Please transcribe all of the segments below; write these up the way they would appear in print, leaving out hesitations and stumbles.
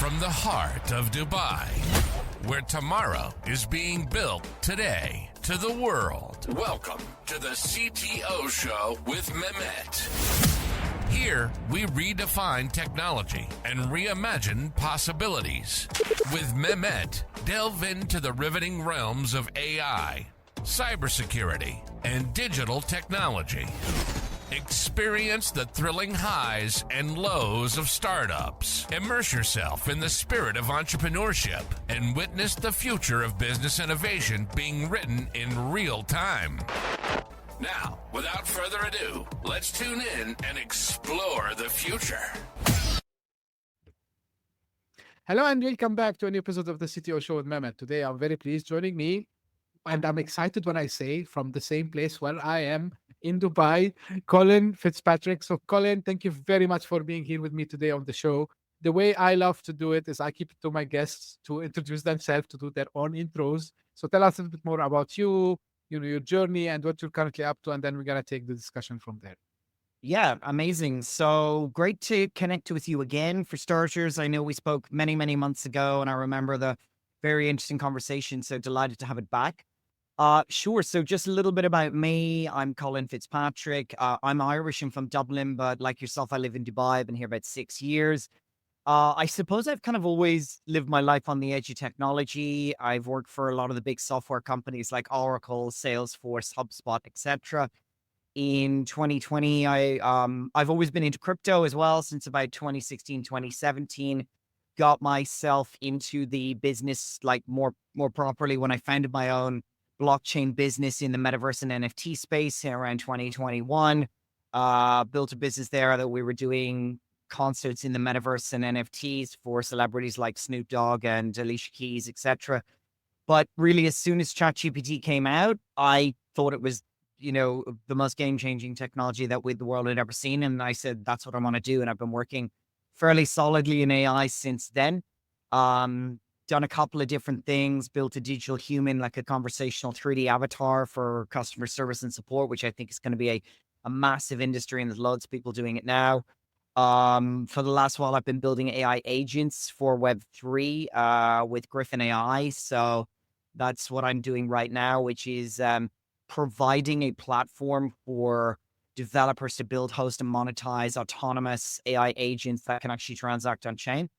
from the heart of Dubai, where tomorrow is being built today, to the world. Welcome to the CTO Show with Mehmet. Here, we redefine technology and reimagine possibilities. With Mehmet, delve into the riveting realms of AI, cybersecurity, and digital technology. Experience the thrilling highs and lows of startups. Immerse yourself in the spirit of entrepreneurship and witness the future of business innovation being written in real time. Now, without further ado, let's tune in and explore the future. Hello and welcome back to a new episode of the CTO Show with Mehmet. Today, I'm very pleased joining me, and I'm excited when I say from the same place where I am in Dubai, Colin Fitzpatrick. So Colin, thank you very much for being here with me today on the show. The way I love to do it is I keep it to my guests to introduce themselves, to do their own intros. So tell us a little bit more about you, your journey and what you're currently up to, and then we're going to take the discussion from there. Yeah, amazing. So great to connect with you again. For starters, I know we spoke many, many months ago, and I remember the very interesting conversation. So delighted to have it back. Sure. So just a little bit about me. I'm Colin Fitzpatrick. I'm Irish and from Dublin, but like yourself, I live in Dubai. I've been here about 6 years. I suppose I've kind of always lived my life on the edge of technology. I've worked for a lot of the big software companies like Oracle, Salesforce, HubSpot, etc. In 2020, I've always been into crypto as well since about 2016, 2017. Got myself into the business like more properly when I founded my own blockchain business in the metaverse and NFT space around 2021. Built a business there that we were doing concerts in the metaverse and NFTs for celebrities like Snoop Dogg and Alicia Keys, etc. But really, as soon as ChatGPT came out, I thought it was, the most game-changing technology that the world had ever seen. And I said, that's what I want to do. And I've been working fairly solidly in AI since then. Done a couple of different things, built a digital human, like a conversational 3D avatar for customer service and support, which I think is going to be a massive industry, and there's loads of people doing it now. For the last while, I've been building AI agents for Web3 with Griffin AI. So that's what I'm doing right now, which is providing a platform for developers to build, host, and monetize autonomous AI agents that can actually transact on chain.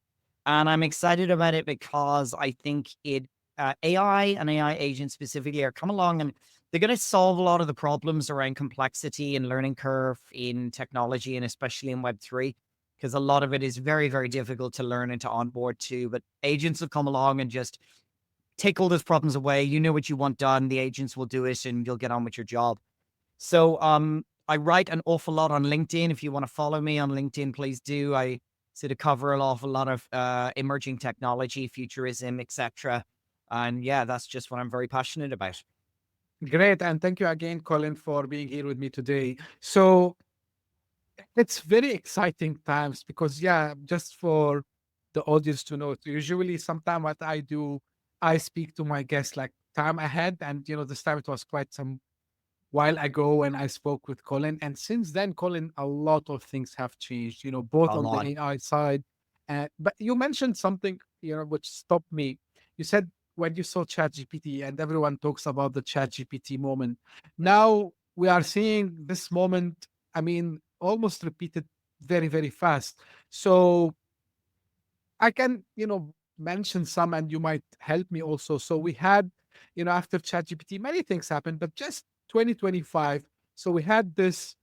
And I'm excited about it because I think AI and AI agents specifically are come along and they're going to solve a lot of the problems around complexity and learning curve in technology, and especially in Web3, because a lot of it is very, very difficult to learn and to onboard to. But agents will come along and just take all those problems away. You know what you want done. The agents will do it and you'll get on with your job. So I write an awful lot on LinkedIn. If you want to follow me on LinkedIn, please do. I sort of cover an awful lot of emerging technology, futurism, etc. And yeah, that's just what I'm very passionate about. Great. And thank you again, Colin, for being here with me today. So it's very exciting times because, just for the audience to know, usually sometime what I do, I speak to my guests like time ahead. And, this time it was quite some while ago when I spoke with Colin. And since then, Colin, a lot of things have changed, both on the AI side. But you mentioned something, which stopped me. You said when you saw ChatGPT and everyone talks about the ChatGPT moment. Now we are seeing this moment, almost repeated very, very fast. So I can, mention some and you might help me also. So we had, after ChatGPT, many things happened, but just 2025. So we had this,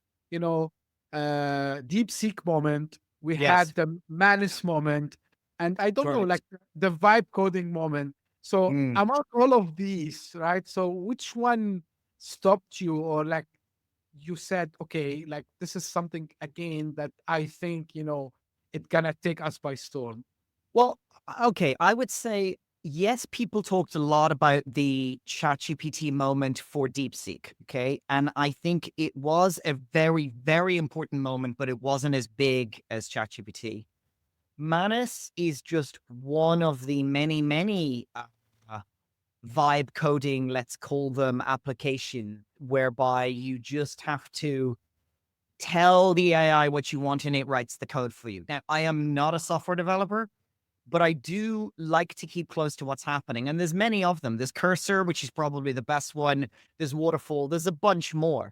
DeepSeek moment. We had the Manus moment. And I don't know, like the vibe coding moment. So among all of these, right? So which one stopped you, or like you said, okay, like this is something again that I think, it's gonna take us by storm? Well, okay, I would say yes, people talked a lot about the ChatGPT moment for DeepSeek, okay? And I think it was a very, very important moment, but it wasn't as big as ChatGPT. Manus is just one of the many, many vibe coding, let's call them, application, whereby you just have to tell the AI what you want and it writes the code for you. Now, I am not a software developer, but I do like to keep close to what's happening. And there's many of them. There's Cursor, which is probably the best one. There's Waterfall. There's a bunch more.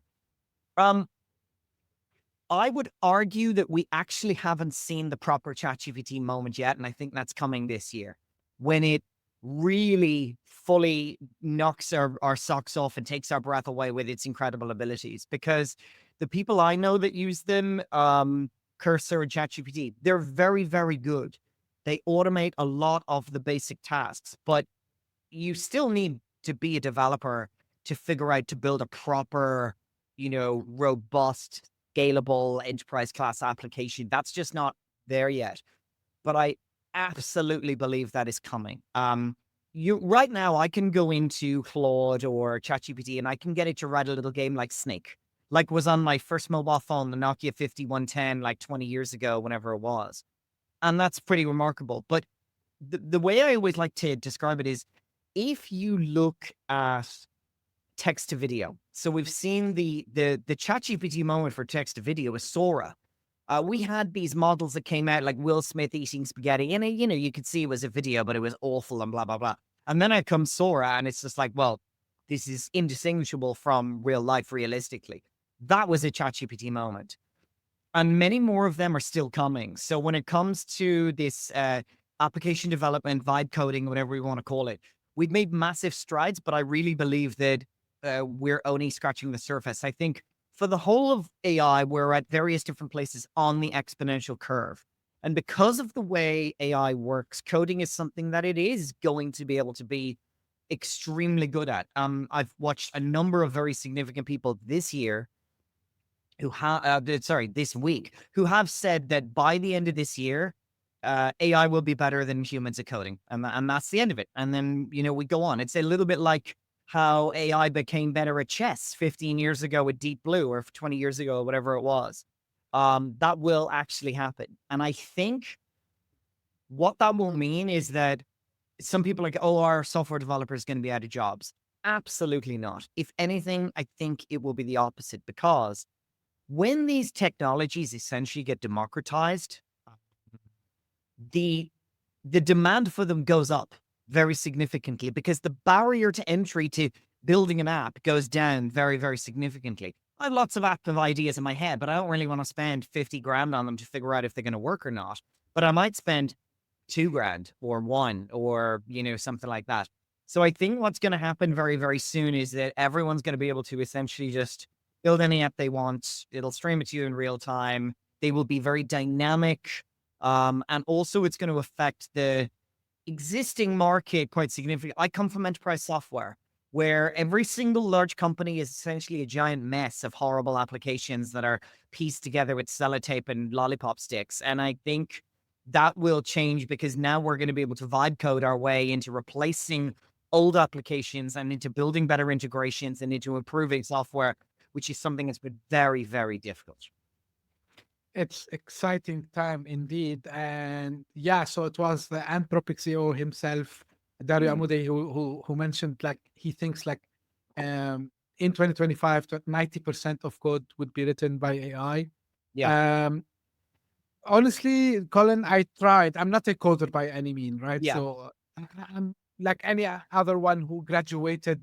I would argue that we actually haven't seen the proper ChatGPT moment yet, and I think that's coming this year when it really fully knocks our socks off and takes our breath away with its incredible abilities. Because the people I know that use them, Cursor and ChatGPT, they're very, very good. They automate a lot of the basic tasks, but you still need to be a developer to figure out to build a proper, robust, scalable enterprise class application. That's just not there yet. But I absolutely believe that is coming. Right now I can go into Claude or ChatGPT and I can get it to write a little game like Snake, like was on my first mobile phone, the Nokia 5110, like 20 years ago, whenever it was. And that's pretty remarkable. But the way I always like to describe it is if you look at text to video. So we've seen the ChatGPT moment for text to video is Sora. We had these models that came out like Will Smith eating spaghetti, and you could see it was a video, but it was awful and blah blah blah. And then I come Sora, and it's just like, well, this is indistinguishable from real life. Realistically, that was a ChatGPT moment, and many more of them are still coming. So when it comes to this application development, vibe coding, whatever we want to call it, we've made massive strides, but I really believe that we're only scratching the surface. I think for the whole of AI, we're at various different places on the exponential curve. And because of the way AI works, coding is something that it is going to be able to be extremely good at. I've watched a number of very significant people this year this week, who have said that by the end of this year, AI will be better than humans at coding. And that's the end of it. And then, we go on. It's a little bit like how AI became better at chess 15 years ago with Deep Blue or 20 years ago, whatever it was. That will actually happen. And I think what that will mean is that some people are like, oh, our software developers going to be out of jobs. Absolutely not. If anything, I think it will be the opposite, because when these technologies essentially get democratized, the demand for them goes up very significantly, because the barrier to entry to building an app goes down very, very significantly. I have lots of app ideas in my head, but I don't really want to spend 50 grand on them to figure out if they're going to work or not. But I might spend 2 grand or 1 or, something like that. So I think what's going to happen very, very soon is that everyone's going to be able to essentially just build any app they want. It'll stream it to you in real time. They will be very dynamic. And also it's going to affect the existing market quite significantly. I come from enterprise software, where every single large company is essentially a giant mess of horrible applications that are pieced together with sellotape and lollipop sticks. And I think that will change, because now we're going to be able to vibe code our way into replacing old applications and into building better integrations and into improving software, which is something that's been very, very difficult. It's exciting time indeed. And yeah, so it was the Anthropic CEO himself, Dario Amodei, who mentioned like he thinks like in 2025, 90% of code would be written by AI. Yeah. Honestly, Colin, I tried. I'm not a coder by any mean, right? Yeah. So I'm like any other one who graduated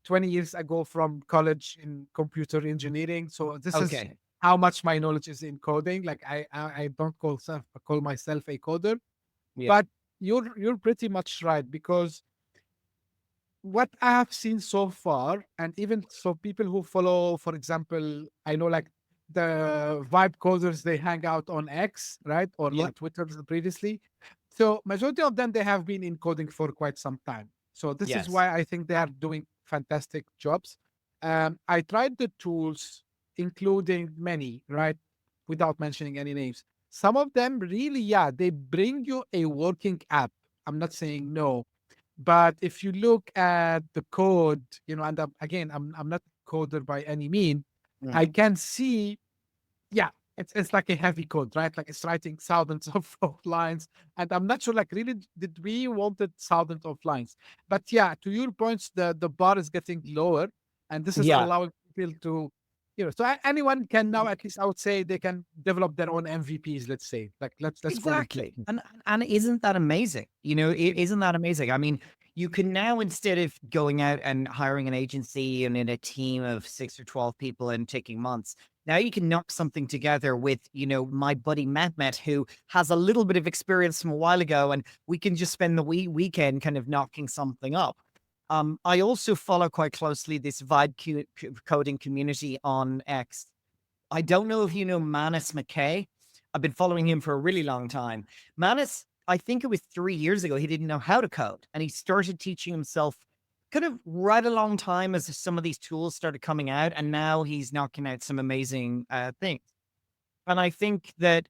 20 years ago from college in computer engineering. So this is Okay. how much my knowledge is in coding. Like I don't call myself a coder, Yeah. but you're pretty much right, because what I have seen so far, and even so people who follow, for example, I know like the vibe coders, they hang out on X, right? Or Yeah. on Twitter previously. So majority of them, they have been in coding for quite some time. So this is Yes. why I think they are doing fantastic jobs. I tried the tools, including many, right? Without mentioning any names. Some of them really, yeah, they bring you a working app. I'm not saying no, but if you look at the code, and again, I'm not a coder by any mean. I can see, yeah, it's like a heavy code, right? Like it's writing thousands of lines, and I'm not sure, like, really, did we wanted thousands of lines? But yeah, to your points, the bar is getting lower, and this is Yeah. allowing people to, So anyone can now, at least I would say, they can develop their own MVPs. Let's say, like let's call it. Exactly. And isn't that amazing? Isn't that amazing? I mean, you can now, instead of going out and hiring an agency and in a team of 6 or 12 people and taking months, now you can knock something together with, my buddy Mehmet, who has a little bit of experience from a while ago, and we can just spend the weekend kind of knocking something up. I also follow quite closely this vibe coding community on X. I don't know if you know Manus McKay. I've been following him for a really long time. Manus, I think it was 3 years ago, he didn't know how to code, and he started teaching himself kind of right a long time as some of these tools started coming out, and now he's knocking out some amazing things. And I think that,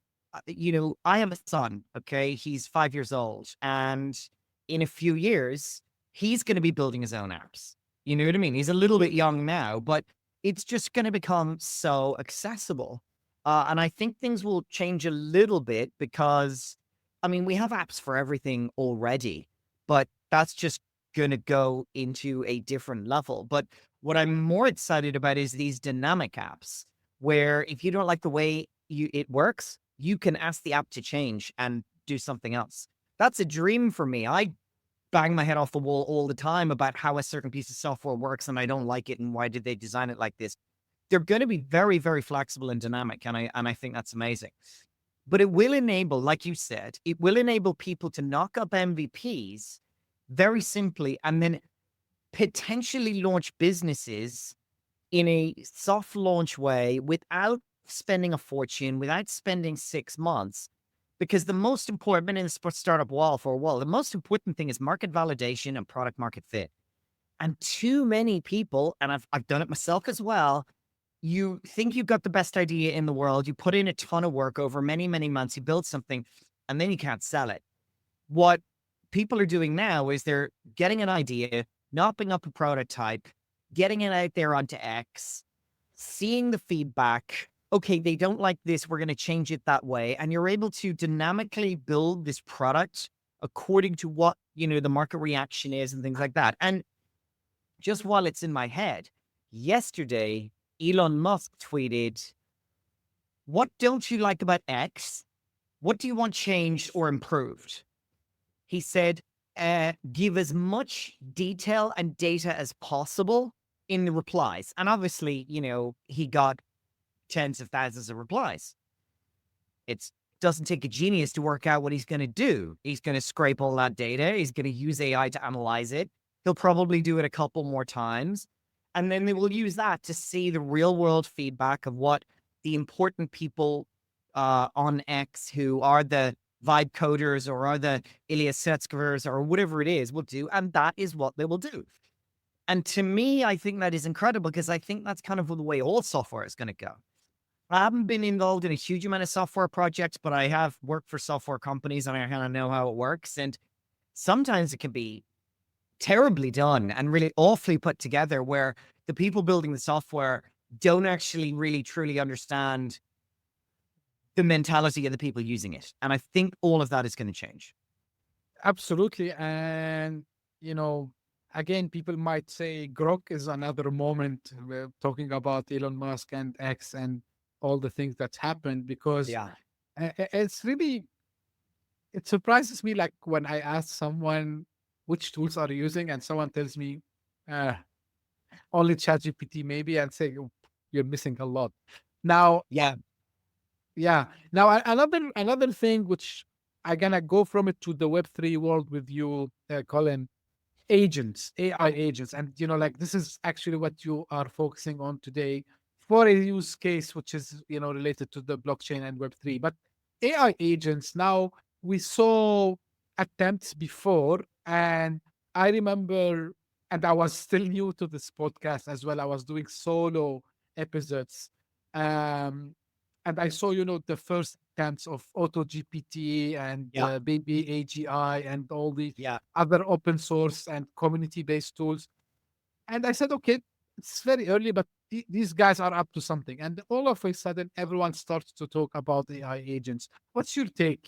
I have a son, okay? He's 5 years old, and in a few years, he's going to be building his own apps. You know what I mean? He's a little bit young now, but it's just going to become so accessible. And I think things will change a little bit because, I mean, we have apps for everything already, but that's just going to go into a different level. But what I'm more excited about is these dynamic apps, where if you don't like the way it works, you can ask the app to change and do something else. That's a dream for me. I bang my head off the wall all the time about how a certain piece of software works and I don't like it and why did they design it like this. They're going to be very, very flexible and dynamic, and I think that's amazing. But it will enable, like you said, it will enable people to knock up MVPs very simply and then potentially launch businesses in a soft launch way without spending a fortune, without spending 6 months. Because the most important in the startup the most important thing is market validation and product market fit. And too many people, and I've done it myself as well, you think you've got the best idea in the world, you put in a ton of work over many, many months, you build something, and then you can't sell it. What people are doing now is they're getting an idea, knocking up a prototype, getting it out there onto X, seeing the feedback. Okay, they don't like this, we're going to change it that way. And you're able to dynamically build this product according to what, the market reaction is and things like that. And just while it's in my head, yesterday, Elon Musk tweeted, "What don't you like about X? What do you want changed or improved?" He said, give as much detail and data as possible in the replies. And obviously, he got tens of thousands of replies. It doesn't take a genius to work out what he's going to do. He's going to scrape all that data. He's going to use AI to analyze it. He'll probably do it a couple more times. And then they will use that to see the real world feedback of what the important people on X, who are the vibe coders or are the Ilya Sutskever's or whatever it is, will do. And that is what they will do. And to me, I think that is incredible because I think that's kind of the way all software is going to go. I haven't been involved in a huge amount of software projects, but I have worked for software companies and I kind of know how it works. And sometimes it can be terribly done and really awfully put together where the people building the software don't actually really truly understand the mentality of the people using it. And I think all of that is going to change. Absolutely. And, again, people might say Grok is another moment. We're talking about Elon Musk and X and all the things that's happened because Yeah. it's really, it surprises me. Like when I ask someone which tools are you using and someone tells me only ChatGPT maybe, and say you're missing a lot. Now, Yeah. yeah. Now another thing which I'm gonna go from it to the Web3 world with you, Colin. Agents, AI agents, and like this is actually what you are focusing on today for a use case which is related to the blockchain and Web3. But AI agents, now we saw attempts before, and I remember, and I was still new to this podcast as well. I was doing solo episodes. Um, and I saw, the first attempts of Auto GPT and Yeah. Baby AGI and all the Yeah. other open source and community-based tools. And I said, okay, it's very early, but these guys are up to something. And all of a sudden, everyone starts to talk about AI agents. What's your take?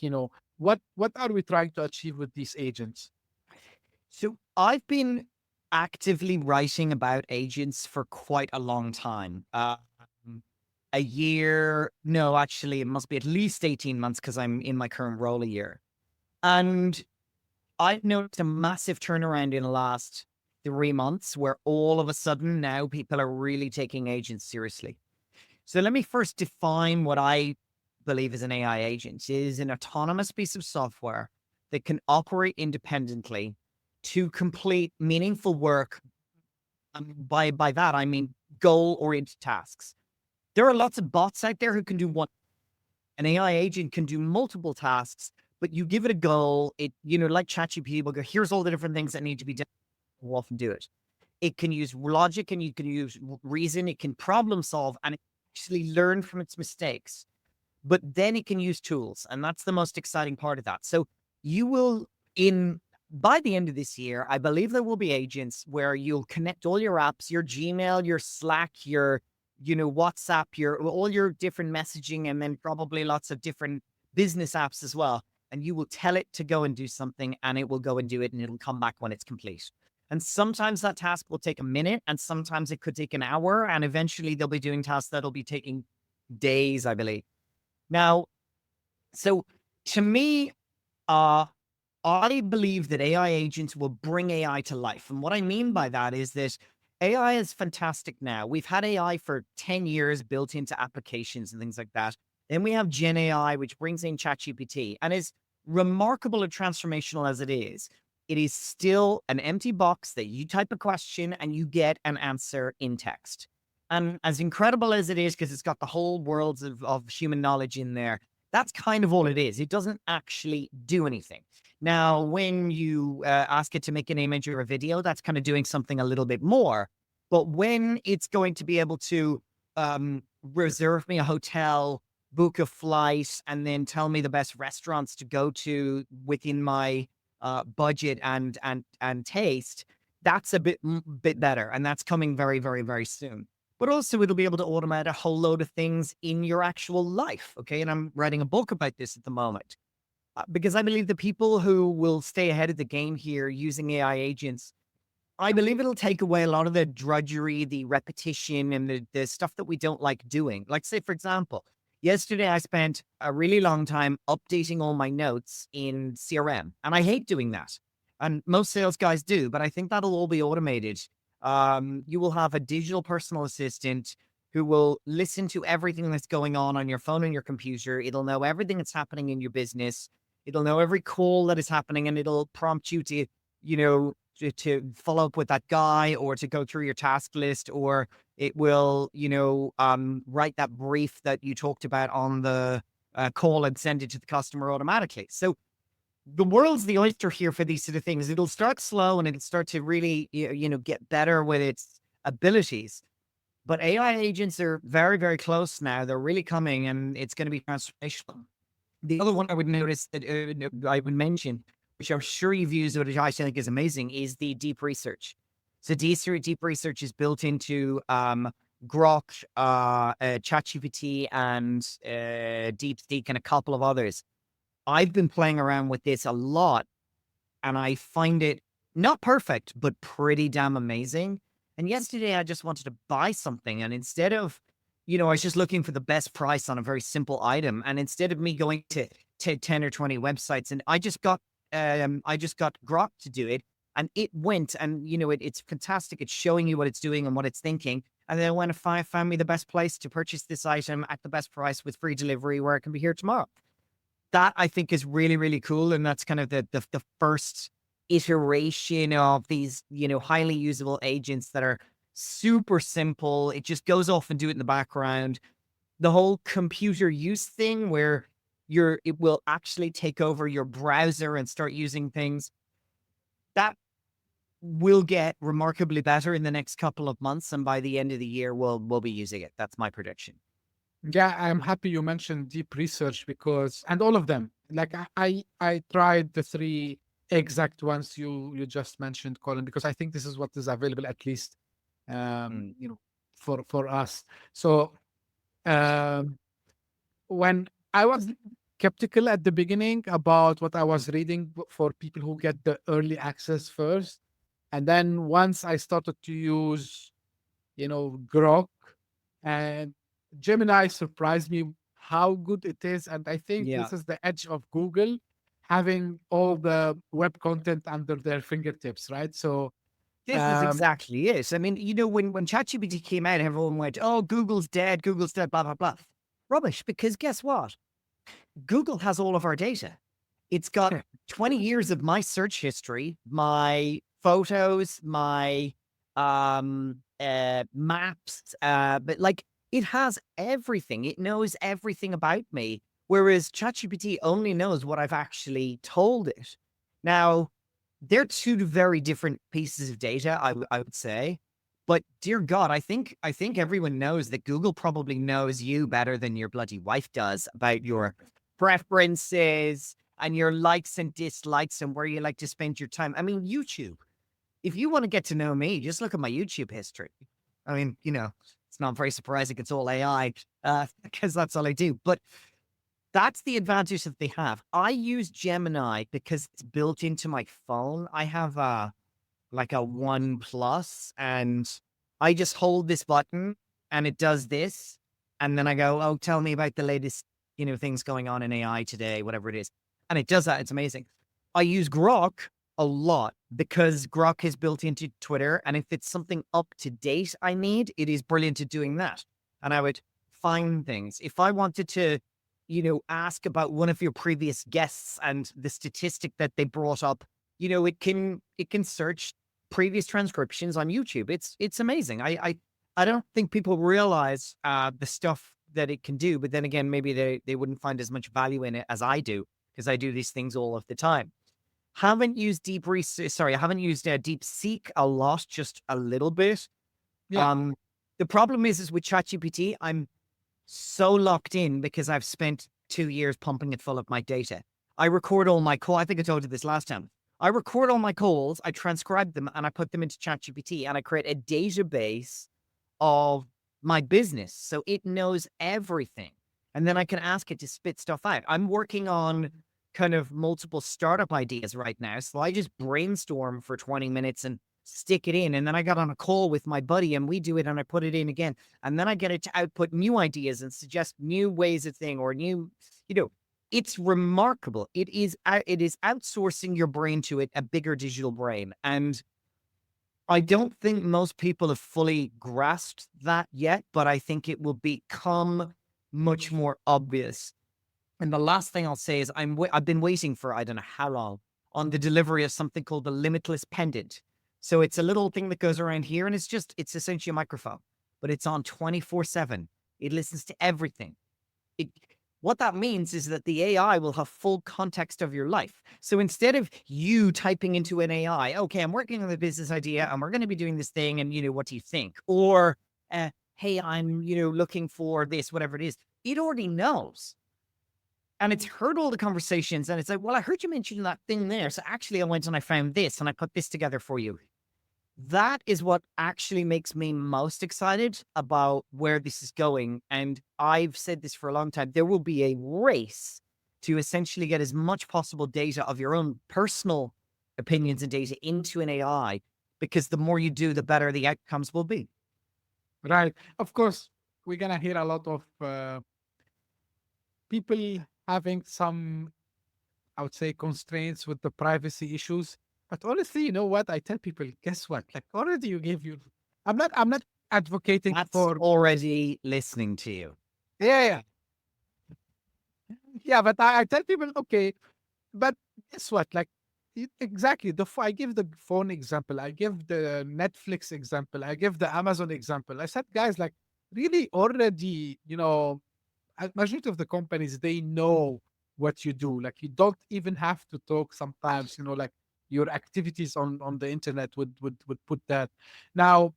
What are we trying to achieve with these agents? So I've been actively writing about agents for quite a long time. a year. No, actually, it must be at least 18 months because I'm in my current role a year. And I've noticed a massive turnaround in the last 3 months where all of a sudden now people are really taking agents seriously. So let me first define what I believe is an AI agent. It is an autonomous piece of software that can operate independently to complete meaningful work. By that, I mean goal-oriented tasks. There are lots of bots out there who can do one. An AI agent can do multiple tasks, but you give it a goal. It, like ChatGPT will go, here's all the different things that need to be done. We'll often do it. It can use logic and you can use reason. It can problem solve and actually learn from its mistakes. But then it can use tools. And that's the most exciting part of that. So you will, by the end of this year, I believe there will be agents where you'll connect all your apps, your Gmail, your Slack, your WhatsApp, all your different messaging, and then probably lots of different business apps as well. And you will tell it to go and do something and it will go and do it and it'll come back when it's complete. And sometimes that task will take a minute and sometimes it could take an hour. And eventually they'll be doing tasks that'll be taking days, I believe. Now, so to me, I believe that AI agents will bring AI to life. And what I mean by that is that AI is fantastic now. We've had AI for 10 years built into applications and things like that. Then we have Gen AI, which brings in ChatGPT. And as remarkable and transformational as it is still an empty box that you type a question and you get an answer in text. And as incredible as it is, because it's got the whole worlds of human knowledge in there, that's kind of all it is. It doesn't actually do anything. Now, when you ask it to make an image or a video, that's kind of doing something a little bit more. But when it's going to be able to reserve me a hotel, book a flight, and then tell me the best restaurants to go to within my budget and taste, that's a bit better. And that's coming very, very, very soon. But also it'll be able to automate a whole load of things in your actual life. Okay. And I'm writing a book about this at the moment because I believe the people who will stay ahead of the game here using AI agents, I believe it'll take away a lot of the drudgery, the repetition, and the stuff that we don't like doing. Like, say, for example, yesterday I spent a really long time updating all my notes in CRM, and I hate doing that. And most sales guys do, but I think that'll all be automated. You will have a digital personal assistant who will listen to everything that's going on your phone and your computer. It'll know everything that's happening in your business. It'll know every call that is happening, and it'll prompt you to, to follow up with that guy or to go through your task list, or it will, write that brief that you talked about on the call and send it to the customer automatically. So the world's the oyster here for these sort of things. It'll start slow and it'll start to really, get better with its abilities. But AI agents are very, very close now. They're really coming and it's going to be transformational. The other one I would notice that I would mention, which I'm sure you've used, which I think is amazing, is the deep research. So deep research is built into Grok, ChatGPT, and DeepSeek, and a couple of others. I've been playing around with this a lot, and I find it not perfect, but pretty damn amazing. And yesterday, I just wanted to buy something, and instead of, I was just looking for the best price on a very simple item, and instead of me going to 10 or 20 websites, and I just got Grok to do it, and it went, and it's fantastic. It's showing you what it's doing and what it's thinking, and then when I found me the best place to purchase this item at the best price with free delivery, where it can be here tomorrow. That I think is really, really cool. And that's kind of the first iteration of these, highly usable agents that are super simple. It just goes off and do it in the background. The whole computer use thing where it will actually take over your browser and start using things, that will get remarkably better in the next couple of months. And by the end of the year, we'll be using it. That's my prediction. Yeah, I'm happy you mentioned deep research and all of them, like I tried the 3 exact ones you just mentioned, Colin, because I think this is what is available, at least, for us. So when I was skeptical at the beginning about what I was reading for people who get the early access first, and then once I started to use, Grok, and Gemini surprised me how good it is. And I think Yeah. this is the edge of Google having all the web content under their fingertips, right? So, This is um, exactly it. I mean, when ChatGPT came out, everyone went, "Oh, Google's dead, blah, blah, blah." Rubbish, because guess what? Google has all of our data. It's got 20 years of my search history, my photos, my maps, but like it has everything. It knows everything about me. Whereas ChatGPT only knows what I've actually told it. Now, they're two very different pieces of data, I would say. But dear God, I think everyone knows that Google probably knows you better than your bloody wife does about your preferences and your likes and dislikes and where you like to spend your time. I mean, YouTube. If you want to get to know me, just look at my YouTube history. I mean, it's not very surprising it's all AI, because that's all I do. But that's the advantage that they have. I use Gemini because it's built into my phone. I have like a One Plus, and I just hold this button and it does this. And then I go, "Oh, tell me about the latest, things going on in AI today, whatever it is." And it does that. It's amazing. I use Grok a lot because Grok is built into Twitter. And if it's something up to date I need, it is brilliant at doing that. And I would find things. If I wanted to, ask about one of your previous guests and the statistic that they brought up, it can search previous transcriptions on YouTube. It's amazing. I don't think people realize the stuff that it can do, but then again, maybe they wouldn't find as much value in it as I do because I do these things all of the time. Haven't used I haven't used DeepSeek a lot, just a little bit. yeah, Um, the problem is with ChatGPT, I'm so locked in because I've spent 2 years pumping it full of my data. I record all my calls. I think I told you this last time. I record all my calls, I transcribe them, and I put them into ChatGPT, and I create a database of my business. So it knows everything. And then I can ask it to spit stuff out. I'm working on kind of multiple startup ideas right now. So I just brainstorm for 20 minutes and stick it in. And then I got on a call with my buddy and we do it and I put it in again. And then I get it to output new ideas and suggest new ways of thing or new, it's remarkable. It is outsourcing your brain to it, a bigger digital brain. And I don't think most people have fully grasped that yet, but I think it will become much more obvious. And the last thing I'll say is I've been waiting for, I don't know how long, on the delivery of something called the limitless pendant. So it's a little thing that goes around here and it's essentially a microphone, but it's on 24/7. It listens to everything. What that means is that the AI will have full context of your life. So instead of you typing into an AI, "Okay, I'm working on a business idea and we're going to be doing this thing. And, what do you think?" Or, "Hey, I'm, looking for this, whatever it is." It already knows. And it's heard all the conversations and it's like, "Well, I heard you mention that thing there. So actually I went and I found this and I put this together for you." That is what actually makes me most excited about where this is going. And I've said this for a long time. There will be a race to essentially get as much possible data of your own personal opinions and data into an AI, because the more you do, the better the outcomes will be. right. Of course, we're gonna hear a lot of people having some, I would say, constraints with the privacy issues. But honestly, you know what? I tell people, guess what? Like already you gave your I'm not advocating That's for already listening to you. yeah, yeah, but I tell people, okay, but guess what? Like exactly I give the phone example, I give the Netflix example, I give the Amazon example. I said, guys, like really already, majority of the companies, they know what you do. Like you don't even have to talk sometimes, like your activities on the internet would put that. Now,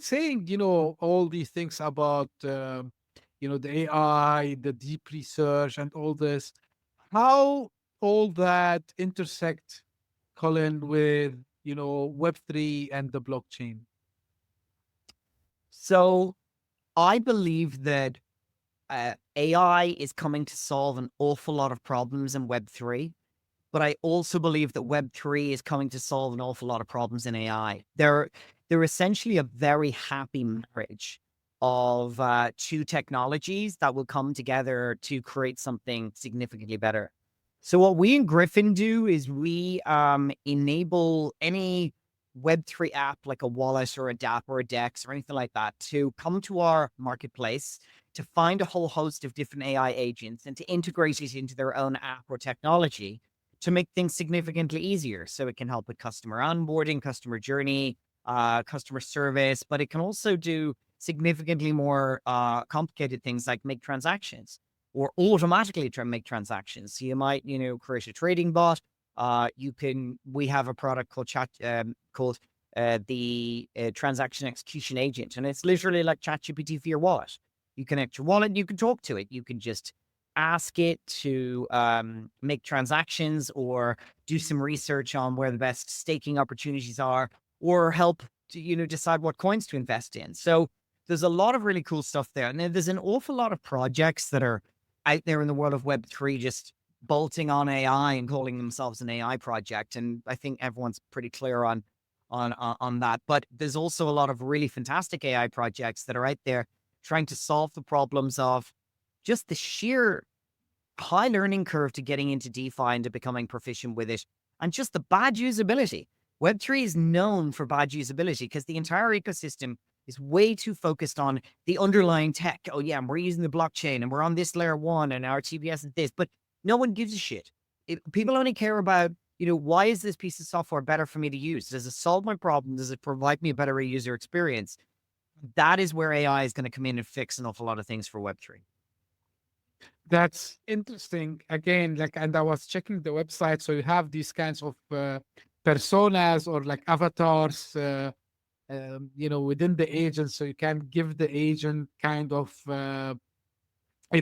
saying, all these things about, the AI, the deep research and all this, how all that intersect, Colin, with, Web3 and the blockchain? So I believe that AI is coming to solve an awful lot of problems in Web3, but I also believe that Web3 is coming to solve an awful lot of problems in AI. They're essentially a very happy marriage of two technologies that will come together to create something significantly better. So what we in Griffin do is we enable any Web3 app like a wallet or a dApp or a DEX or anything like that to come to our marketplace to find a whole host of different AI agents and to integrate it into their own app or technology to make things significantly easier. So it can help with customer onboarding, customer journey, customer service, but it can also do significantly more complicated things like make transactions or automatically make transactions. So you might, create a trading bot. We have a product called the transaction execution agent, and it's literally like ChatGPT for your wallet. You connect your wallet, you can talk to it. You can just ask it to make transactions or do some research on where the best staking opportunities are, or help to, decide what coins to invest in. So there's a lot of really cool stuff there. And then there's an awful lot of projects that are out there in the world of Web3 just bolting on AI and calling themselves an AI project. And I think everyone's pretty clear on that. But there's also a lot of really fantastic AI projects that are out there trying to solve the problems of just the sheer high learning curve to getting into DeFi and to becoming proficient with it, and just the bad usability. Web3 is known for bad usability because the entire ecosystem is way too focused on the underlying tech. Oh yeah, and we're using the blockchain and we're on this layer 1 and our TBS is this, but no one gives a shit. People only care about, why is this piece of software better for me to use? Does it solve my problem? Does it provide me a better user experience? That is where AI is going to come in and fix an awful lot of things for Web3. That's interesting. Again, and I was checking the website. So you have these kinds of personas or like avatars, within the agent. So you can give the agent kind of a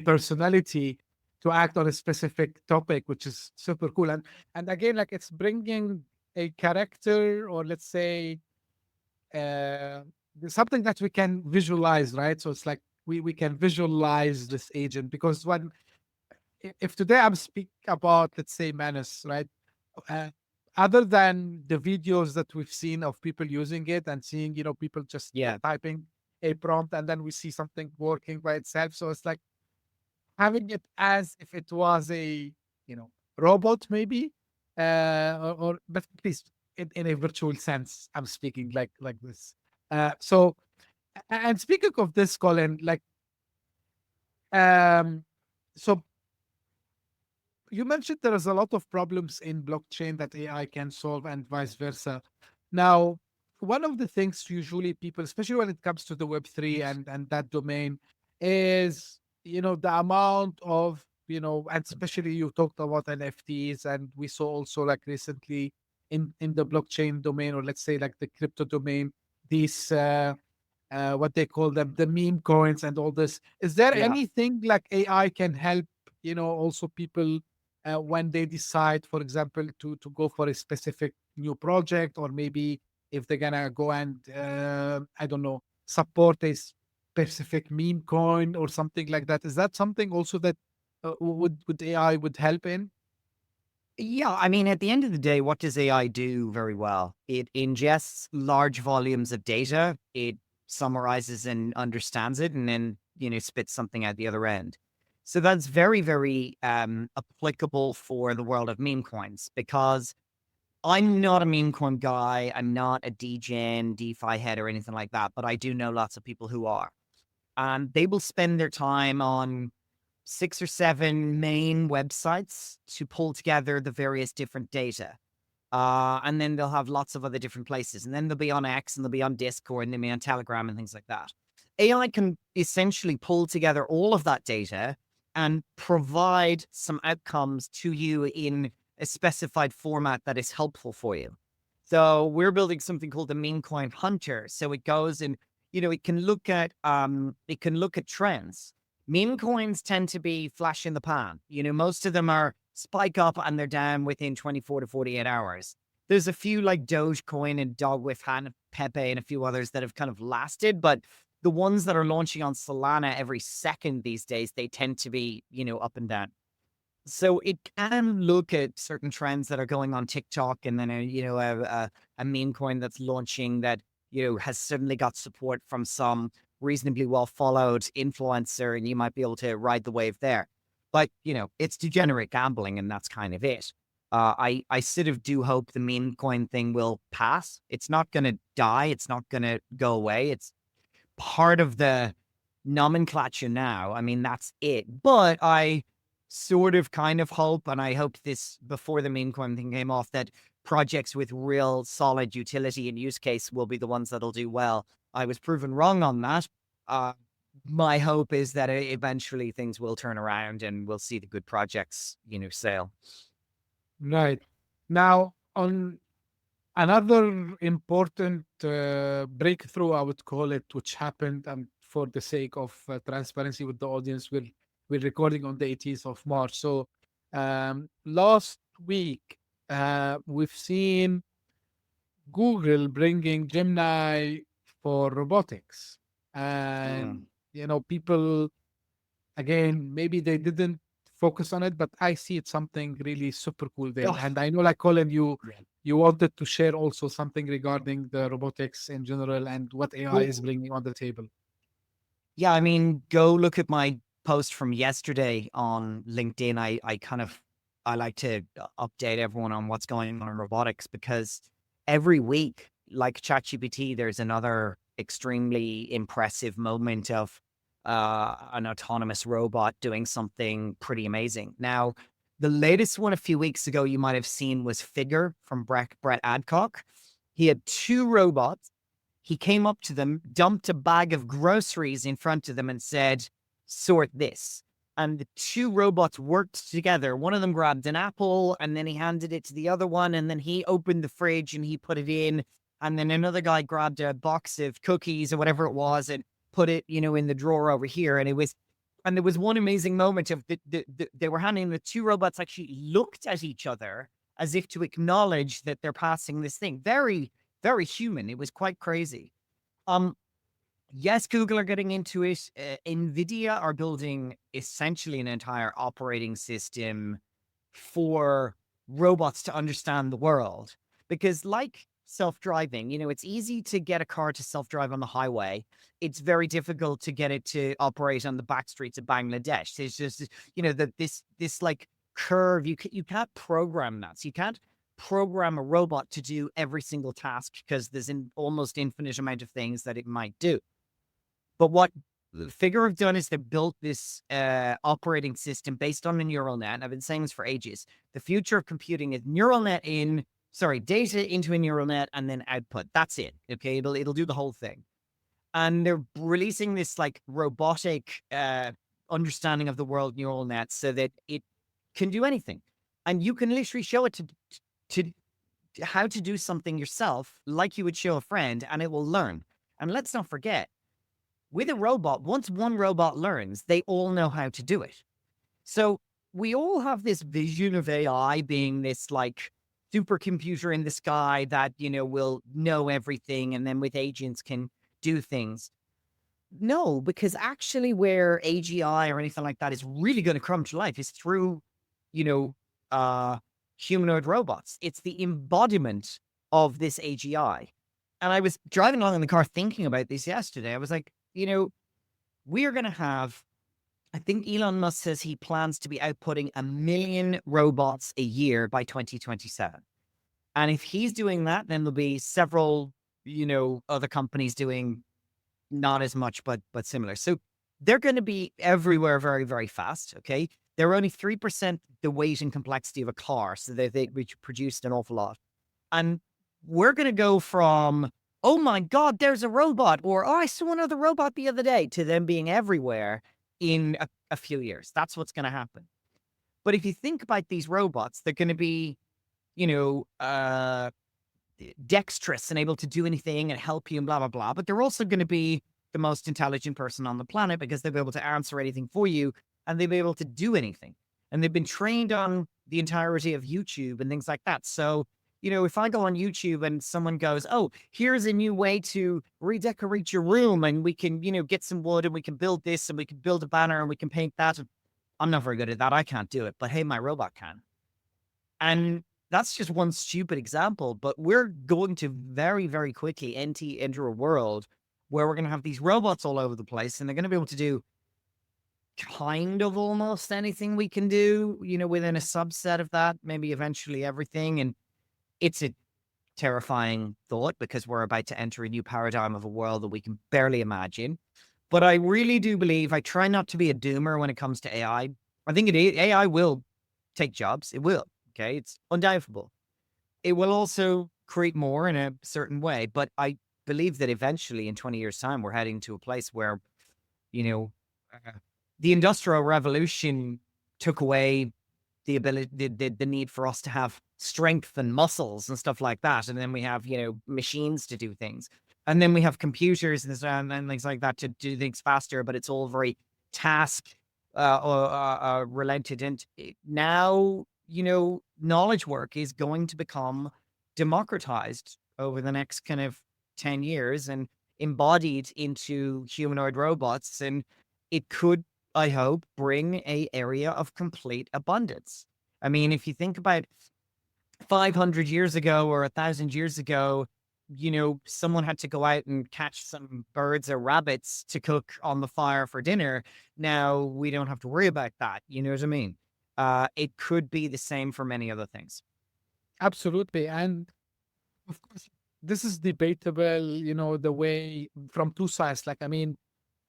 personality to act on a specific topic, which is super cool. And again, like it's bringing a character, or let's say something that we can visualize, right? So it's like we can visualize this agent, because if today I'm speaking about, let's say, Manus, right? Uh, Other than the videos that we've seen of people using it and seeing, people just typing a prompt and then we see something working by itself. So it's like having it as if it was a, robot maybe, but please, in a virtual sense, I'm speaking like this. And speaking of this, Colin, so you mentioned there is a lot of problems in blockchain that AI can solve and vice versa. Now, one of the things usually people, especially when it comes to the Web3 and that domain, is, the amount of, and especially you talked about NFTs, and we saw also like recently in the blockchain domain, or let's say like the crypto domain, these what they call them, the meme coins and all this. Is there anything like AI can help, also people when they decide, for example, to go for a specific new project, or maybe if they're gonna go and I don't know, support a specific meme coin or something like that? Is that something also that would AI would help in? Yeah, I mean, at the end of the day, what does AI do very well? It ingests large volumes of data, it summarizes and understands it, and then, spits something out the other end. So that's very, very applicable for the world of meme coins, because I'm not a meme coin guy. I'm not a DGen, DeFi head or anything like that, but I do know lots of people who are. And they will spend their time on 6 or 7 main websites to pull together the various different data. And then they'll have lots of other different places. And then they'll be on X, and they'll be on Discord, and they'll be on Telegram and things like that. AI can essentially pull together all of that data and provide some outcomes to you in a specified format that is helpful for you. So we're building something called the meme coin hunter. So it goes and, it can look at trends. Meme coins tend to be flash in the pan. Most of them are spike up and they're down within 24 to 48 hours. There's a few like Dogecoin and Dog with Han, Pepe, and a few others that have kind of lasted, but the ones that are launching on Solana every second these days, they tend to be, up and down. So it can look at certain trends that are going on TikTok, and then a meme coin that's launching that, has suddenly got support from some reasonably well followed influencer, and you might be able to ride the wave there. But, it's degenerate gambling, and that's kind of it. I sort of do hope the meme coin thing will pass. It's not going to die. It's not going to go away. It's part of the nomenclature now. I mean, that's it. But I sort of kind of hope, and I hope this before the meme coin thing came off, that projects with real solid utility and use case will be the ones that'll do well. I was proven wrong on that. My hope is that eventually things will turn around and we'll see the good projects, sail. Right. Now, on another important breakthrough, I would call it, which happened, and for the sake of transparency with the audience, we're recording on the 18th of March. So last week, we've seen Google bringing Gemini for robotics. And, people, again, maybe they didn't focus on it, but I see it's something really super cool there. Oh. And I know, like Colin, you Yeah. wanted to share also something regarding the robotics in general and what AI Well- is bringing on the table. Yeah, I mean, go look at my post from yesterday on LinkedIn. I like to update everyone on what's going on in robotics, because every week, like ChatGPT, there's another extremely impressive moment of an autonomous robot doing something pretty amazing. Now, the latest one a few weeks ago you might have seen was Figure from Brett Adcock. He had two robots. He came up to them, dumped a bag of groceries in front of them and said, "Sort this." And the two robots worked together. One of them grabbed an apple and then he handed it to the other one. And then he opened the fridge and he put it in. And then another guy grabbed a box of cookies or whatever it was and put it, in the drawer over here. And there was one amazing moment of they were handing, the two robots actually looked at each other as if to acknowledge that they're passing this thing. Very, very human. It was quite crazy. Yes, Google are getting into it. NVIDIA are building essentially an entire operating system for robots to understand the world. Because like self-driving, it's easy to get a car to self-drive on the highway. It's very difficult to get it to operate on the back streets of Bangladesh. There's just, this like curve. You can't program that. So you can't program a robot to do every single task because there's an almost infinite amount of things that it might do. But what Figure have done is they've built this operating system based on a neural net. And I've been saying this for ages. The future of computing is data into a neural net and then output. That's it. Okay, it'll do the whole thing. And they're releasing this like robotic understanding of the world neural net so that it can do anything. And you can literally show it to how to do something yourself, like you would show a friend, and it will learn. And let's not forget, with a robot, once one robot learns, they all know how to do it. So we all have this vision of AI being this like supercomputer in the sky that, will know everything and then with agents can do things. No, because actually where AGI or anything like that is really going to come to life is through, humanoid robots. It's the embodiment of this AGI. And I was driving along in the car thinking about this yesterday. I was like, we are going to have, I think Elon Musk says he plans to be outputting 1 million robots a year by 2027. And if he's doing that, then there'll be several, other companies doing not as much, but similar. So they're going to be everywhere very, very fast. Okay. They're only 3% the weight and complexity of a car. So they produced an awful lot. And we're going to go from, oh my God, there's a robot, or oh, I saw another robot the other day, to them being everywhere in a few years. That's what's going to happen. But if you think about these robots, they're going to be, dexterous and able to do anything and help you and blah, blah, blah. But they're also going to be the most intelligent person on the planet because they'll be able to answer anything for you and they'll be able to do anything. And they've been trained on the entirety of YouTube and things like that. So, if I go on YouTube and someone goes, oh, here's a new way to redecorate your room and we can, get some wood and we can build this and we can build a banner and we can paint that. I'm not very good at that. I can't do it. But hey, my robot can. And that's just one stupid example. But we're going to very, very quickly enter a world where we're going to have these robots all over the place, and they're going to be able to do kind of almost anything we can do, within a subset of that, maybe eventually everything. And it's a terrifying thought because we're about to enter a new paradigm of a world that we can barely imagine. But I really do believe, I try not to be a doomer when it comes to AI. I think AI will take jobs. It will. Okay. It's undoubtable. It will also create more in a certain way. But I believe that eventually in 20 years' time, we're heading to a place where, you know, uh, the Industrial Revolution took away the ability, the need for us to have strength and muscles and stuff like that. And then we have, machines to do things. And then we have computers and things like that to do things faster, but it's all very task related. And now, knowledge work is going to become democratized over the next kind of 10 years and embodied into humanoid robots. And it could, I hope, bring a area of complete abundance. I mean, if you think about 500 years ago or 1,000 years ago, someone had to go out and catch some birds or rabbits to cook on the fire for dinner. Now we don't have to worry about that. You know what I mean? It could be the same for many other things. Absolutely. And of course, this is debatable, the way from two sides. Like, I mean,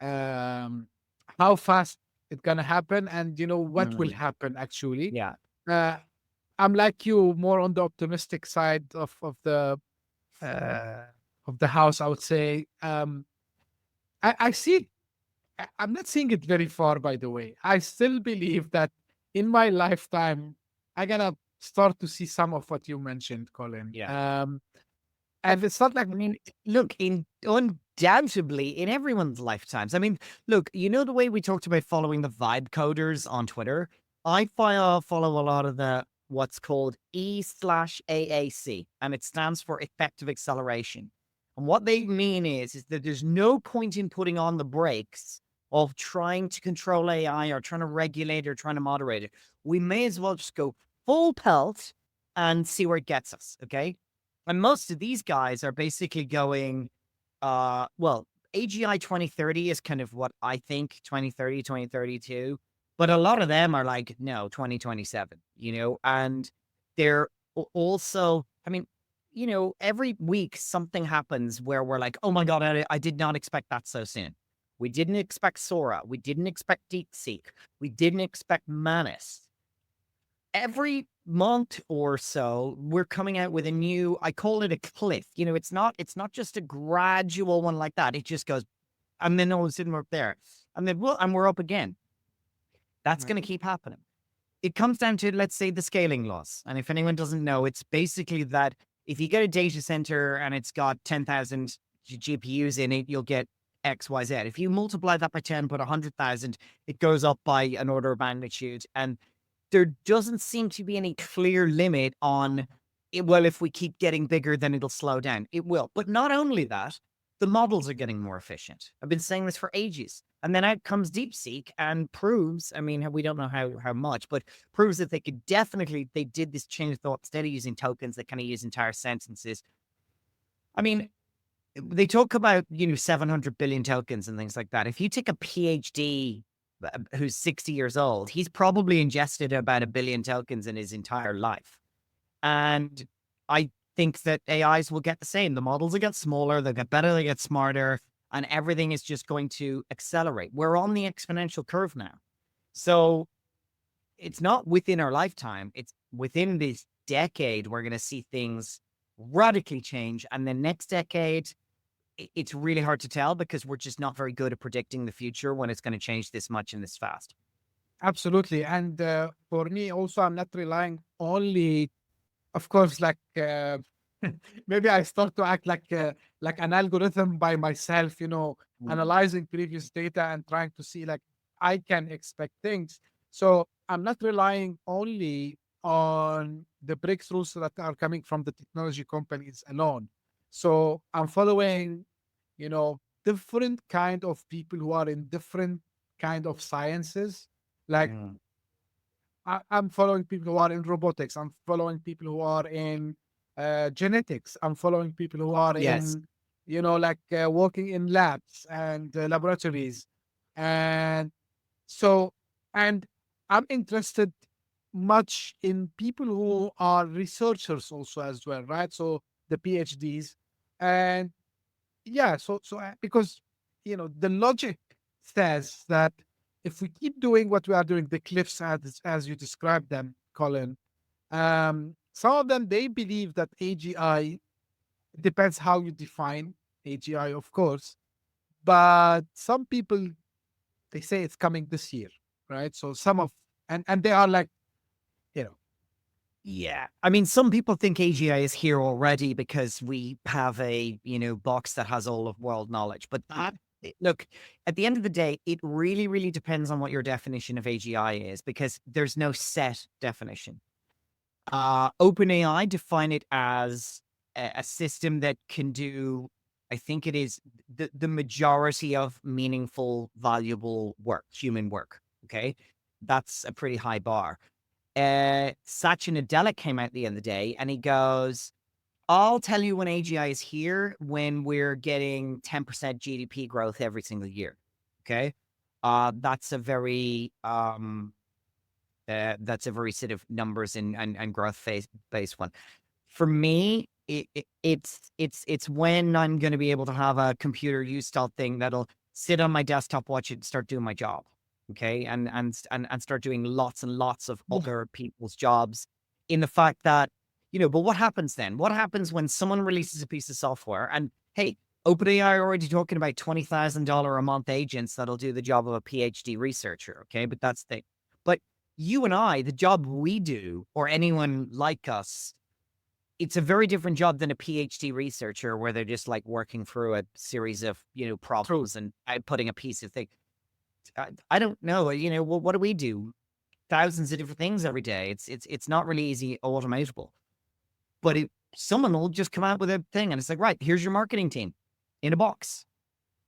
how fast it's going to happen and, what will happen actually. Yeah. Uh, I'm like you, more on the optimistic side of the house, I would say. I see I'm not seeing it very far, by the way. I still believe that in my lifetime, I'm gonna start to see some of what you mentioned, Colin. Yeah. And it's not like, I mean, look, undoubtedly in everyone's lifetimes. I mean, look, the way we talked about following the vibe coders on Twitter, I follow a lot of the what's called E/AAC, and it stands for effective acceleration. And what they mean is that there's no point in putting on the brakes of trying to control AI or trying to regulate or trying to moderate it. We may as well just go full pelt and see where it gets us. Okay. And most of these guys are basically going, well, AGI 2030 is kind of what I think 2030, 2032. But a lot of them are like, no, 2027, and they're also, I mean, every week something happens where we're like, oh my God, I did not expect that so soon. We didn't expect Sora. We didn't expect DeepSeek. We didn't expect Manus. Every month or so, we're coming out with a new, I call it a cliff. It's not just a gradual one like that. It just goes, and then all of a sudden we're there. And then we're up again. That's going to keep happening. It comes down to, let's say, the scaling laws. And if anyone doesn't know, it's basically that if you get a data center and it's got 10,000 GPUs in it, you'll get X, Y, Z. If you multiply that by 10, put 100,000, it goes up by an order of magnitude. And there doesn't seem to be any clear limit on, well, if we keep getting bigger, then it'll slow down. It will. But not only that, the models are getting more efficient. I've been saying this for ages. And then out comes DeepSeek and proves, I mean, we don't know how much, but proves that they did this chain of thought instead of using tokens, they kind of use entire sentences. I mean, they talk about, 700 billion tokens and things like that. If you take a PhD who's 60 years old, he's probably ingested about 1 billion tokens in his entire life. And I think that AIs will get the same. The models will get smaller, they'll get better, they get smarter, and everything is just going to accelerate. We're on the exponential curve now. So it's not within our lifetime, it's within this decade, we're going to see things radically change. And the next decade, it's really hard to tell because we're just not very good at predicting the future when it's going to change this much and this fast. Absolutely. And for me also, I'm not relying only, of course, like maybe I start to act like an algorithm by myself, analyzing previous data and trying to see like I can expect things. So I'm not relying only on the breakthroughs that are coming from the technology companies alone. So I'm following, different kind of people who are in different kind of sciences. Like I'm following people who are in robotics. I'm following people who are in genetics. I'm following people who are Yes. in like working in labs and laboratories. And so, and I'm interested much in people who are researchers also as well, right? So the PhDs. And yeah, because, the logic says that if we keep doing what we are doing, the cliffs as you described them, Colin, some of them, they believe that AGI, it depends how you define AGI, of course, but some people, they say it's coming this year, right? So some of, and they are like, you know, Yeah. I mean, some people think AGI is here already because we have a, box that has all of world knowledge. But look, at the end of the day, it really, really depends on what your definition of AGI is because there's no set definition. OpenAI define it as a system that can do, I think it is the majority of meaningful, valuable work, human work. Okay. That's a pretty high bar. Satya Nadella came out the other day and he goes, I'll tell you when AGI is here when we're getting 10% GDP growth every single year. Okay. That's a very sort of numbers and growth phase based one. For me, it's when I'm going to be able to have a computer use style thing that'll sit on my desktop, watch it, and start doing my job. Okay, and start doing lots and lots of yeah, other people's jobs. In the fact that but what happens then? What happens when someone releases a piece of software and hey, OpenAI are already talking about $20,000 a month agents that'll do the job of a PhD researcher. Okay, but that's the but you and I, the job we do, or anyone like us, it's a very different job than a PhD researcher where they're just like working through a series of, true. problems and outputting a piece of thing. I don't know. Well, what do we do? Thousands of different things every day. It's not really easy automatable. But someone will just come out with a thing and it's like, right, here's your marketing team in a box.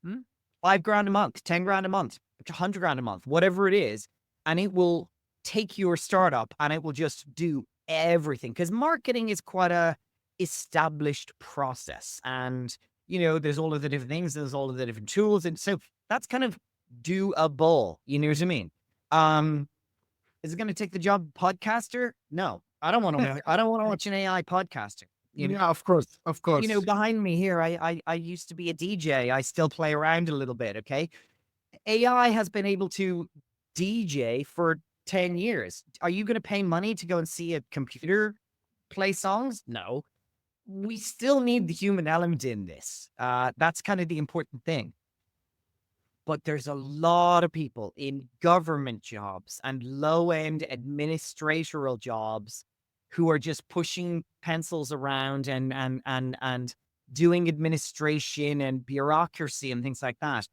Hmm? $5,000 a month, 10 grand a month, 100 grand a month, whatever it is. And it will take your startup and it will just do everything. Because marketing is quite a established process. And, there's all of the different things, there's all of the different tools. And so that's kind of doable. You know what I mean? Is it going to take the job of podcaster? No. I don't want to watch an AI podcaster. Yeah, of course, of course. Behind me here, I used to be a DJ. I still play around a little bit. Okay. AI has been able to DJ for 10 years. Are you going to pay money to go and see a computer play songs? No. We still need the human element in this. That's kind of the important thing. But there's a lot of people in government jobs and low-end administratorial jobs who are just pushing pencils around and doing administration and bureaucracy and things like that,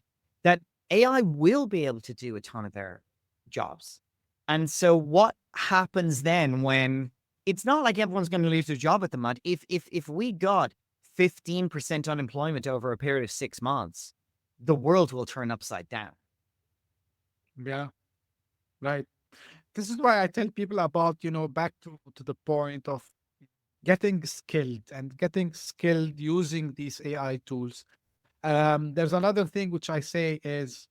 that AI will be able to do a ton of their jobs. And so what happens then when it's not like everyone's going to lose their job at the moment. If we got 15% unemployment over a period of 6 months, the world will turn upside down. Yeah, right. This is why I tell people about, back to the point of getting skilled using these AI tools. There's another thing which I say is,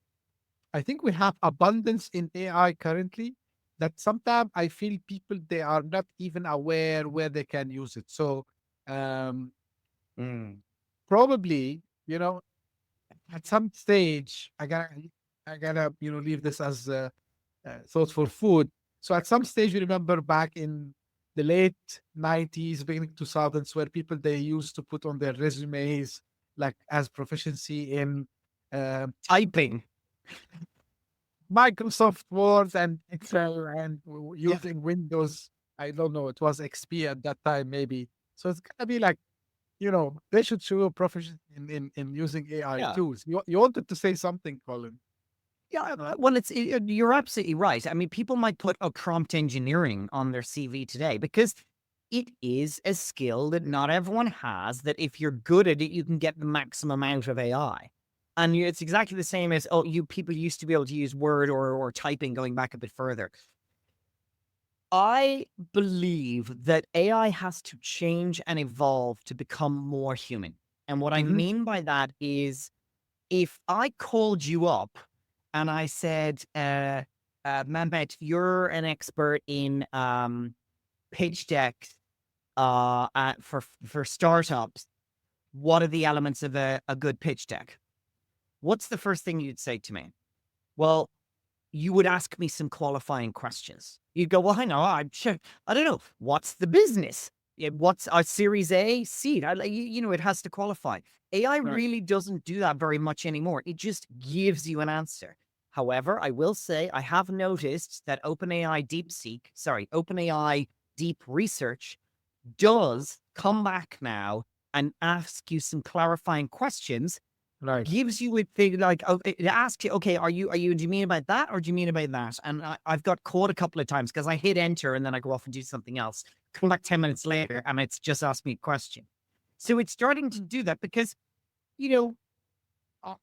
I think we have abundance in AI currently that sometimes I feel people, they are not even aware where they can use it. So um, Mm. probably, at some stage, I gotta, leave this as thought for food. So at some stage, you remember back in the late 90s, beginning 2000s, where people, they used to put on their resumes, like as proficiency in um Typing. Microsoft Word and Excel and Yeah. using Windows. I don't know, it was XP at that time, maybe. So it's gonna be like, they should show proficiency in using AI Yeah. tools. You wanted to say something, Colin? Yeah. Well, you're absolutely right. I mean, people might put a prompt engineering on their CV today because it is a skill that not everyone has, that if you're good at it, you can get the maximum out of AI. And it's exactly the same as, people used to be able to use Word or typing going back a bit further. I believe that AI has to change and evolve to become more human. And what I mean by that is if I called you up and I said, Mehmet, you're an expert in pitch decks for startups. What are the elements of a good pitch deck? What's the first thing you'd say to me? Well, you would ask me some qualifying questions. You'd go, well, I know, I'm sure. I don't know. What's the business? What's a Series A, seed? It has to qualify. AI Right. really doesn't do that very much anymore. It just gives you an answer. However, I will say I have noticed that OpenAI Deep Research does come back now and ask you some clarifying questions, Right. gives you a thing like, it asks you, okay, do you mean about that or do you mean about that? And I've got caught a couple of times because I hit enter and then I go off and do something else. Come back 10 minutes later and it's just asked me a question. So it's starting to do that because,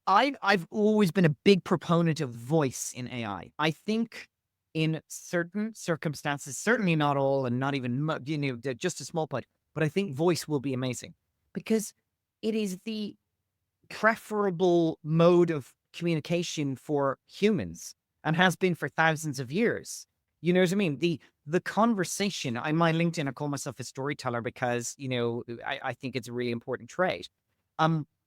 I've always been a big proponent of voice in AI. I think in certain circumstances, certainly not all, and not even just a small part, but I think voice will be amazing because it is the preferable mode of communication for humans and has been for thousands of years. You know what I mean? The conversation. On my LinkedIn, I call myself a storyteller because I think it's a really important trait.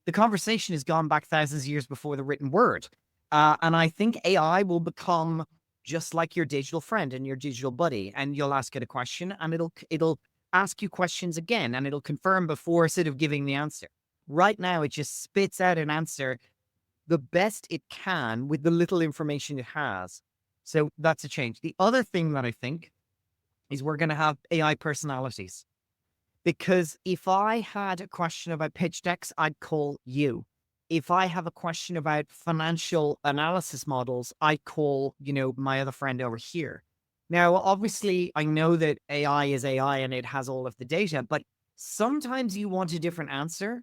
The conversation has gone back thousands of years before the written word, and I think AI will become just like your digital friend and your digital buddy, and you'll ask it a question, and it'll ask you questions again, and it'll confirm before sort of giving the answer. Right now, it just spits out an answer the best it can with the little information it has. So that's a change. The other thing that I think is we're going to have AI personalities. Because if I had a question about pitch decks, I'd call you. If I have a question about financial analysis models, I'd call, my other friend over here. Now, obviously, I know that AI is AI and it has all of the data, but sometimes you want a different answer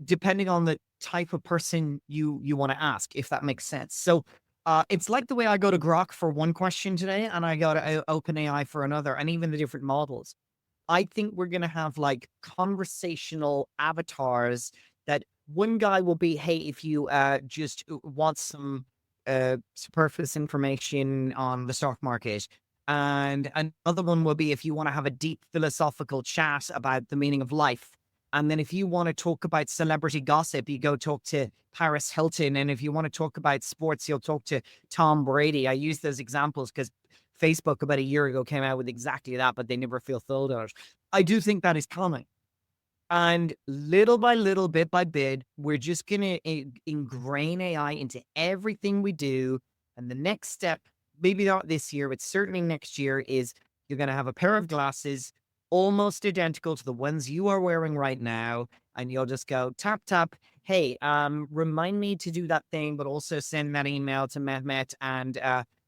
depending on the type of person you want to ask, if that makes sense. So it's like the way I go to Grok for one question today and I go to OpenAI for another, and even the different models. I think we're going to have like conversational avatars that one guy will be, hey, if you just want some superfluous information on the stock market. And another one will be if you want to have a deep philosophical chat about the meaning of life. And then if you want to talk about celebrity gossip, you go talk to Paris Hilton. And if you want to talk about sports, you'll talk to Tom Brady. I use those examples because Facebook about a year ago came out with exactly that, but they never fulfilled it. I do think that is coming. And little by little, bit by bit, we're just going to ingrain AI into everything we do. And the next step, maybe not this year, but certainly next year, is you're going to have a pair of glasses almost identical to the ones you are wearing right now. And you'll just go tap, tap. Hey, remind me to do that thing, but also send that email to Mehmet and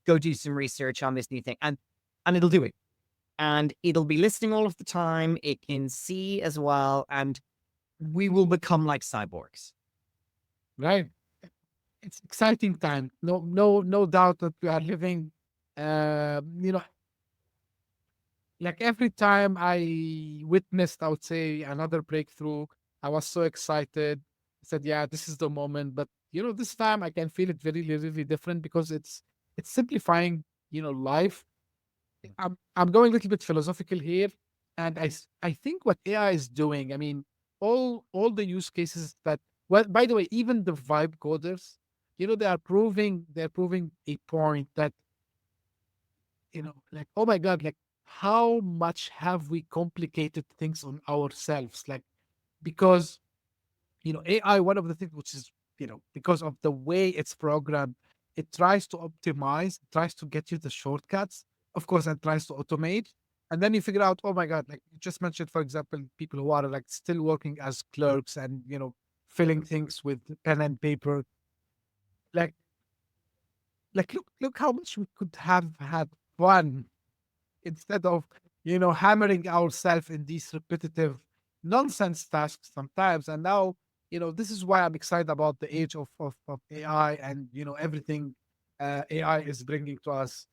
go do some research on this new thing. And it'll do it. And it'll be listening all of the time. It can see as well. And we will become like cyborgs. Right. It's exciting time. No doubt that we are living, like every time I witnessed, I would say, another breakthrough, I was so excited. I said, yeah, this is the moment. But, this time I can feel it very, really different because it's simplifying, life. I'm going a little bit philosophical here. And I think what AI is doing, I mean, all the use cases that, well, by the way, even the vibe coders, they're proving a point that, like, oh my God, like how much have we complicated things on ourselves? Like, because, AI, one of the things which is, because of the way it's programmed, it tries to optimize, tries to get you the shortcuts, of course, and tries to automate. And then you figure out, oh my God, like you just mentioned, for example, people who are like still working as clerks and, filling things with pen and paper. Like, look how much we could have had fun instead of hammering ourselves in these repetitive nonsense tasks sometimes. And now this is why I'm excited about the age of AI and everything AI is bringing to us.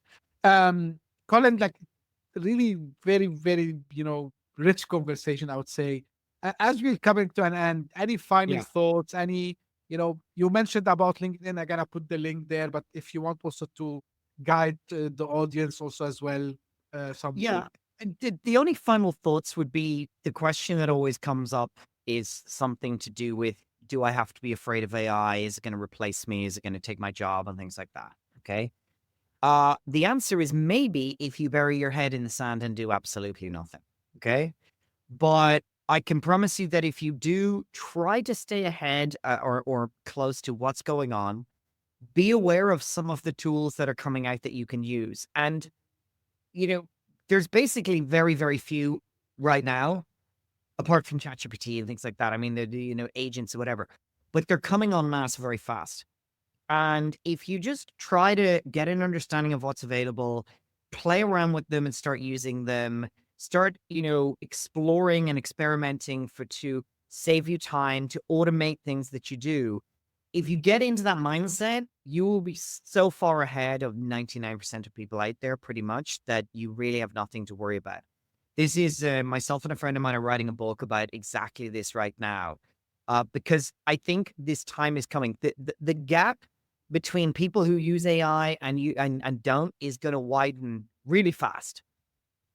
Colin, like really very, very rich conversation, I would say. As we're coming to an end, any final Yeah. thoughts? You mentioned about LinkedIn. I'm gonna put the link there, but if you want also to guide the audience also as well, something. Yeah. And the only final thoughts would be the question that always comes up is something to do with, do I have to be afraid of AI? Is it going to replace me? Is it going to take my job and things like that? Okay. The answer is maybe if you bury your head in the sand and do absolutely nothing. Okay. But I can promise you that if you do try to stay ahead or close to what's going on, be aware of some of the tools that are coming out that you can use. And, there's basically very, very few right now, apart from ChatGPT and things like that. I mean, they're, agents or whatever, but they're coming en masse very fast. And if you just try to get an understanding of what's available, play around with them and start using them, start, exploring and experimenting to save you time, to automate things that you do. If you get into that mindset, you will be so far ahead of 99% of people out there, pretty much, that you really have nothing to worry about. This is myself and a friend of mine are writing a book about exactly this right now, because I think this time is coming. The gap between people who use AI and don't is going to widen really fast.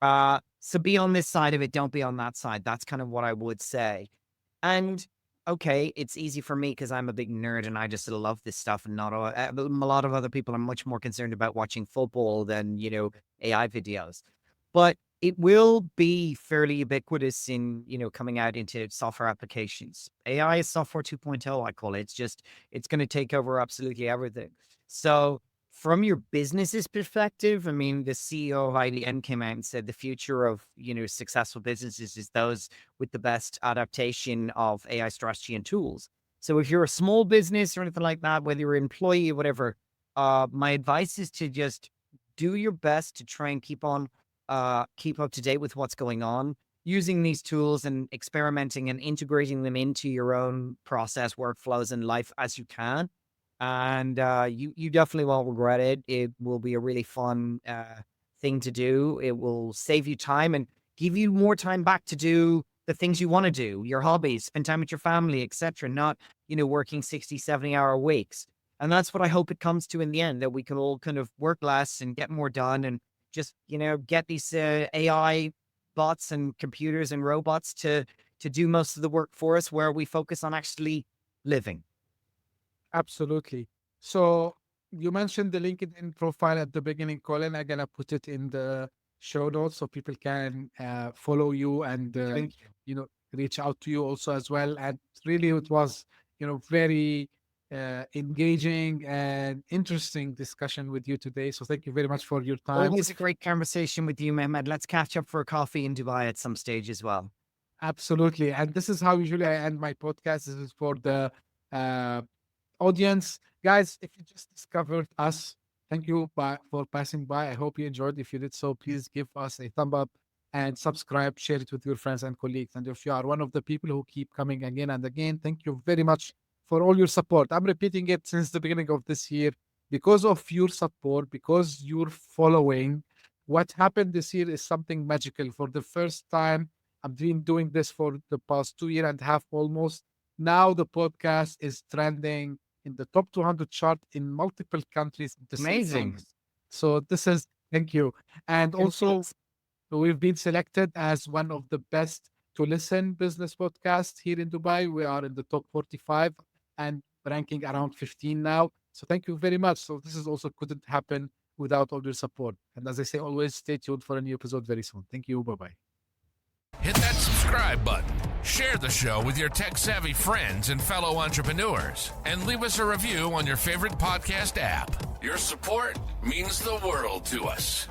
So be on this side of it, don't be on that side. That's kind of what I would say. And okay, it's easy for me because I'm a big nerd and I just love this stuff. And not a lot of other people are much more concerned about watching football than, AI videos. But it will be fairly ubiquitous in, coming out into software applications. AI is software 2.0, I call it. It's going to take over absolutely everything. So from your business's perspective, I mean, the CEO of IBM came out and said the future of, successful businesses is those with the best adaptation of AI strategy and tools. So if you're a small business or anything like that, whether you're an employee or whatever, my advice is to just do your best to try and keep up to date with what's going on, using these tools and experimenting and integrating them into your own process, workflows, and life as you can. And you definitely won't regret it. It will be a really fun thing to do. It will save you time and give you more time back to do the things you want to do, your hobbies, spend time with your family, etc. Not, working 60, 70-hour weeks. And that's what I hope it comes to in the end, that we can all kind of work less and get more done and just, get these AI bots and computers and robots to do most of the work for us, where we focus on actually living. Absolutely. So you mentioned the LinkedIn profile at the beginning, Colin. I'm gonna put it in the show notes so people can follow you and Thank you. reach out to you also as well. And really, it was very engaging and interesting discussion with you today. So thank you very much for your time. Always a great conversation with you, Mehmet. Let's catch up for a coffee in Dubai at some stage as well. Absolutely. And this is how usually I end my podcast. This is for the audience. Guys, if you just discovered us, thank you for passing by. I hope you enjoyed. If you did so, please give us a thumb up and subscribe, share it with your friends and colleagues. And if you are one of the people who keep coming again and again, thank you very much for all your support. I'm repeating it since the beginning of this year. Because of your support, because you're following, what happened this year is something magical. For the first time, I've been doing this for the past 2 years and a half almost. Now the podcast is trending in the top 200 chart in multiple countries. Amazing. So thank you. And also, we've been selected as one of the best to listen business podcasts here in Dubai. We are in the top 45 and ranking around 15 now. So thank you very much. So this is also couldn't happen without all your support. And as I say, always stay tuned for a new episode very soon. Thank you. Bye-bye. Hit that subscribe button, share the show with your tech-savvy friends and fellow entrepreneurs, and leave us a review on your favorite podcast app. Your support means the world to us.